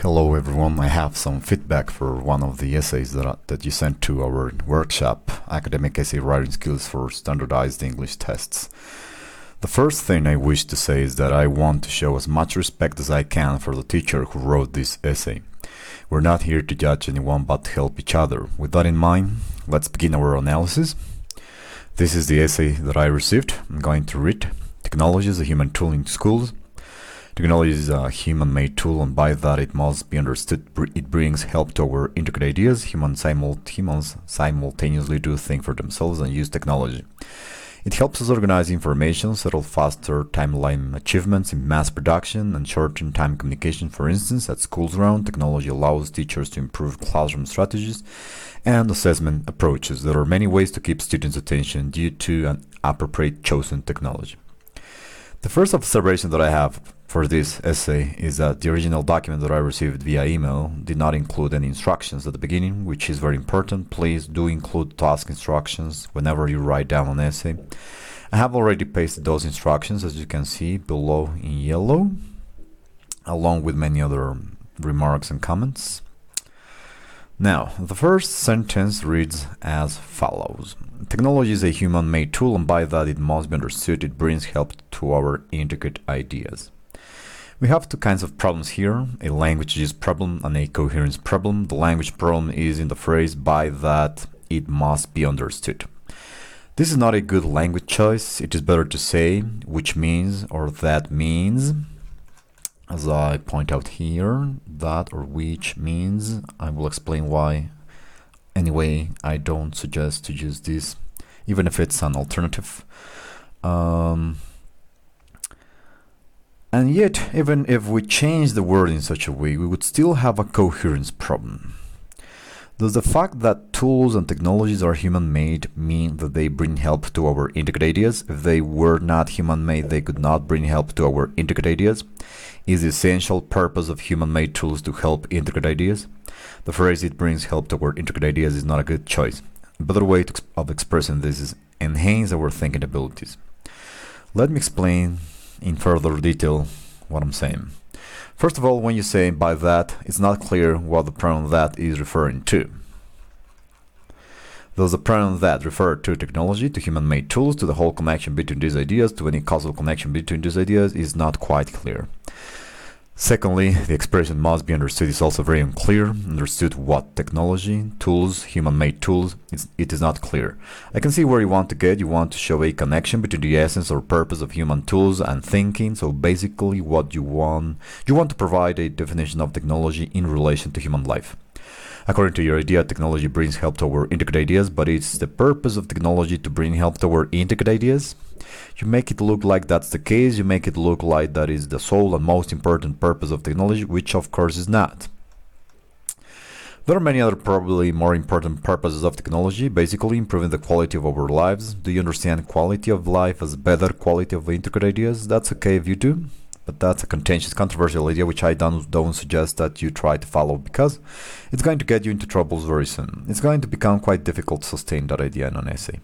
Hello everyone, I have some feedback for one of the essays that you sent to our workshop, Academic Essay Writing Skills for Standardized English Tests. The first thing I wish to say is that I want to show as much respect as I can for the teacher who wrote this essay. We're not here to judge anyone but to help each other. With that in mind, let's begin our analysis. This is the essay that I received. I'm going to read. Technology is a human tool in schools. Technology is a human-made tool, and by that it must be understood it brings help to our integrate ideas. Humans simultaneously do things for themselves and use technology. It helps us organize information, settle faster timeline achievements in mass production, and shorten time communication. For instance, at schools around, technology allows teachers to improve classroom strategies and assessment approaches. There are many ways to keep students' attention due to an appropriate chosen technology. The first observation that I have for this essay is that the original document that I received via email did not include any instructions at the beginning, which is very important. Please do include task instructions whenever you write down an essay. I have already pasted those instructions, as you can see below in yellow, along with many other remarks and comments. Now, the first sentence reads as follows. Technology is a human-made tool, and by that it must be understood it brings help to our intricate ideas. We have two kinds of problems here, a language use problem and a coherence problem. The language problem is in the phrase by that it must be understood. This is not a good language choice. It is better to say which means or that means. As I point out here, that or which means. I will explain why. Anyway, I don't suggest to use this, even if it's an alternative. And yet, even if we change the word in such a way, we would still have a coherence problem. Does the fact that tools and technologies are human-made mean that they bring help to our integrate ideas? If they were not human-made, they could not bring help to our integrate ideas. Is the essential purpose of human-made tools to help integrate ideas? The phrase "it brings help to our integrate ideas" is not a good choice. A better way of expressing this is enhance our thinking abilities. Let me explain in further detail what I'm saying. First of all, when you say by that, it's not clear what the pronoun that is referring to. Does the pronoun that refer to technology, to human-made tools, to the whole connection between these ideas, to any causal connection between these ideas is not quite clear. Secondly, the expression must be understood is also very unclear. Understood what technology, tools, human-made tools, it is not clear. I can see where you want to get. You want to show a connection between the essence or purpose of human tools and thinking. So basically what you want to provide a definition of technology in relation to human life. According to your idea, technology brings help to our integrate ideas, but it's the purpose of technology to bring help to our integrate ideas. You make it look like that's the case. You make it look like that is the sole and most important purpose of technology, which of course is not. There are many other probably more important purposes of technology, basically improving the quality of our lives. Do you understand quality of life as better quality of integrate ideas? That's okay if you do, but that's a contentious, controversial idea which I don't suggest that you try to follow, because it's going to get you into troubles very soon. It's going to become quite difficult to sustain that idea in an essay.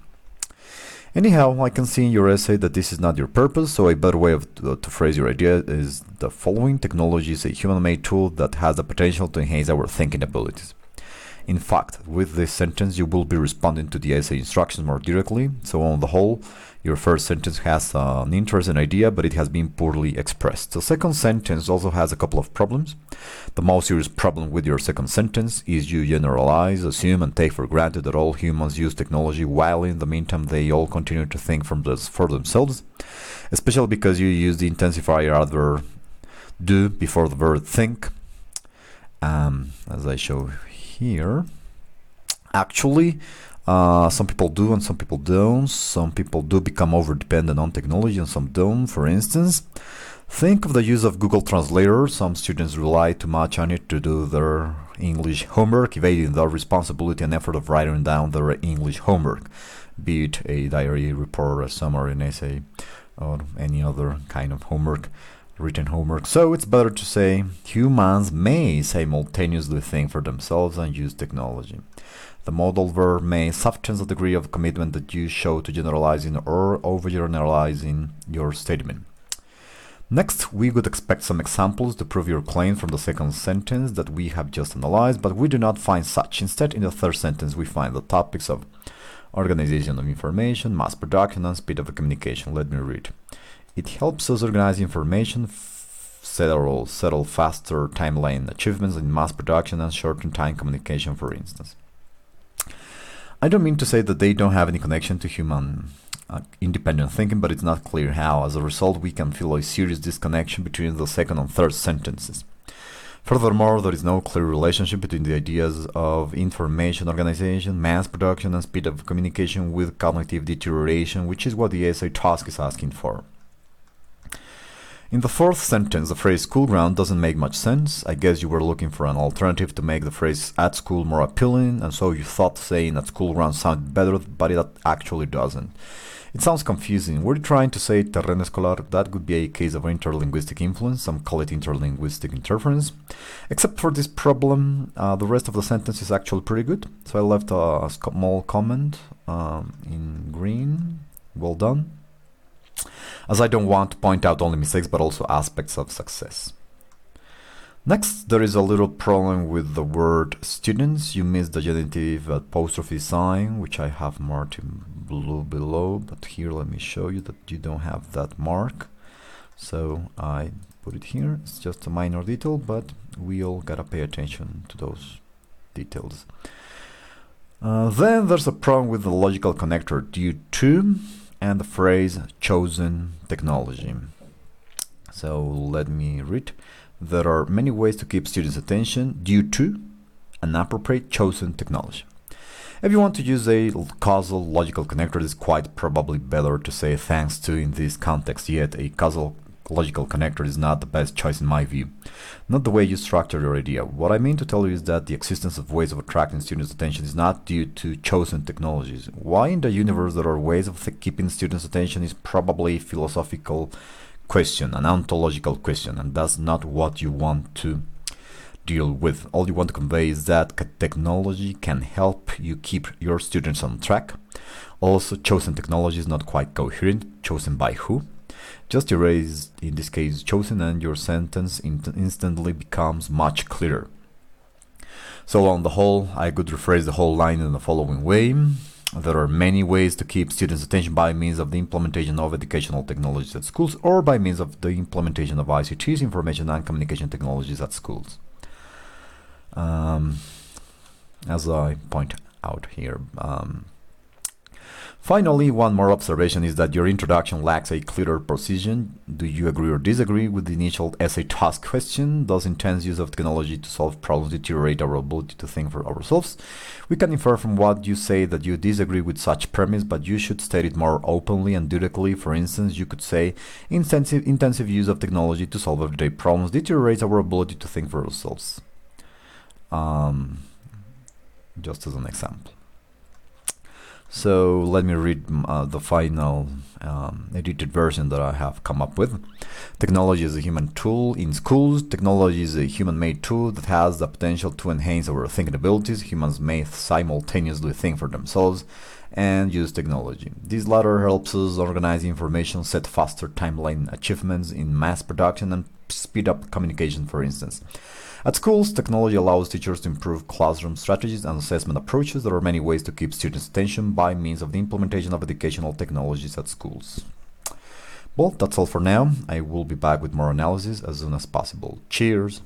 Anyhow, I can see in your essay that this is not your purpose, so a better way to phrase your idea is the following. Technology is a human-made tool that has the potential to enhance our thinking abilities. In fact, with this sentence, you will be responding to the essay instructions more directly. So on the whole, your first sentence has an interesting idea, but it has been poorly expressed. The second sentence also has a couple of problems. The most serious problem with your second sentence is you generalize, assume, and take for granted that all humans use technology, while in the meantime they all continue to think for themselves, especially because you use the intensifier adverb do before the verb think. As I show here, actually, some people do and some people don't. Some people do become over-dependent on technology and some don't. For instance, think of the use of Google Translator. Some students rely too much on it to do their English homework, evading the responsibility and effort of writing down their English homework, be it a diary, report, a summary, an essay, or any other kind of homework, written homework. So it's better to say humans may simultaneously think for themselves and use technology. The modal verb may softens the degree of commitment that you show to generalizing or overgeneralizing your statement. Next, we would expect some examples to prove your claim from the second sentence that we have just analyzed, but we do not find such. Instead, in the third sentence, we find the topics of organization of information, mass production, and speed of communication. Let me read. It helps us organize information, settle faster timeline achievements in mass production, and shorten time communication, for instance. I don't mean to say that they don't have any connection to human independent thinking, but it's not clear how. As a result, we can feel a serious disconnection between the second and third sentences. Furthermore, there is no clear relationship between the ideas of information organization, mass production, and speed of communication with cognitive deterioration, which is what the essay task is asking for. In the fourth sentence, the phrase school ground doesn't make much sense. I guess you were looking for an alternative to make the phrase at school more appealing, and so you thought saying at school ground sounded better, but it actually doesn't. It sounds confusing. We're trying to say terreno escolar. That could be a case of interlinguistic influence. Some call it interlinguistic interference. Except for this problem, the rest of the sentence is actually pretty good. So I left a small comment in green. Well done. As I don't want to point out only mistakes, but also aspects of success. Next, there is a little problem with the word students. You missed the genitive apostrophe sign, which I have marked in blue below, but here let me show you that you don't have that mark. So I put it here. It's just a minor detail, but we all gotta pay attention to those details. Then there's a problem with the logical connector due to and the phrase chosen technology. So let me read. There are many ways to keep students' attention due to an appropriate chosen technology. If you want to use a causal logical connector, it's quite probably better to say thanks to in this context, yet a causal logical connector is not the best choice in my view. Not the way you structure your idea. What I mean to tell you is that the existence of ways of attracting students' attention is not due to chosen technologies. Why in the universe there are ways of keeping students' attention is probably a philosophical question, an ontological question, and that's not what you want to deal with. All you want to convey is that technology can help you keep your students on track. Also, chosen technology is not quite coherent. Chosen by who? Just erase, in this case, chosen, and your sentence instantly becomes much clearer. So on the whole, I could rephrase the whole line in the following way. There are many ways to keep students' attention by means of the implementation of educational technologies at schools or by means of the implementation of ICTs, information and communication technologies at schools. As I point out here. Finally, one more observation is that your introduction lacks a clearer precision. Do you agree or disagree with the initial essay task question? Does intense use of technology to solve problems deteriorate our ability to think for ourselves? We can infer from what you say that you disagree with such premise, but you should state it more openly and directly. For instance, you could say intensive use of technology to solve everyday problems deteriorates our ability to think for ourselves. Just as an example. So let me read the final edited version that I have come up with. Technology is a human tool in schools. Technology is a human-made tool that has the potential to enhance our thinking abilities. Humans may simultaneously think for themselves and use technology. This latter helps us organize information, set faster timeline achievements in mass production, and speed up communication, for instance. At schools, technology allows teachers to improve classroom strategies and assessment approaches. There are many ways to keep students' attention by means of the implementation of educational technologies at schools. Well, that's all for now. I will be back with more analysis as soon as possible. Cheers!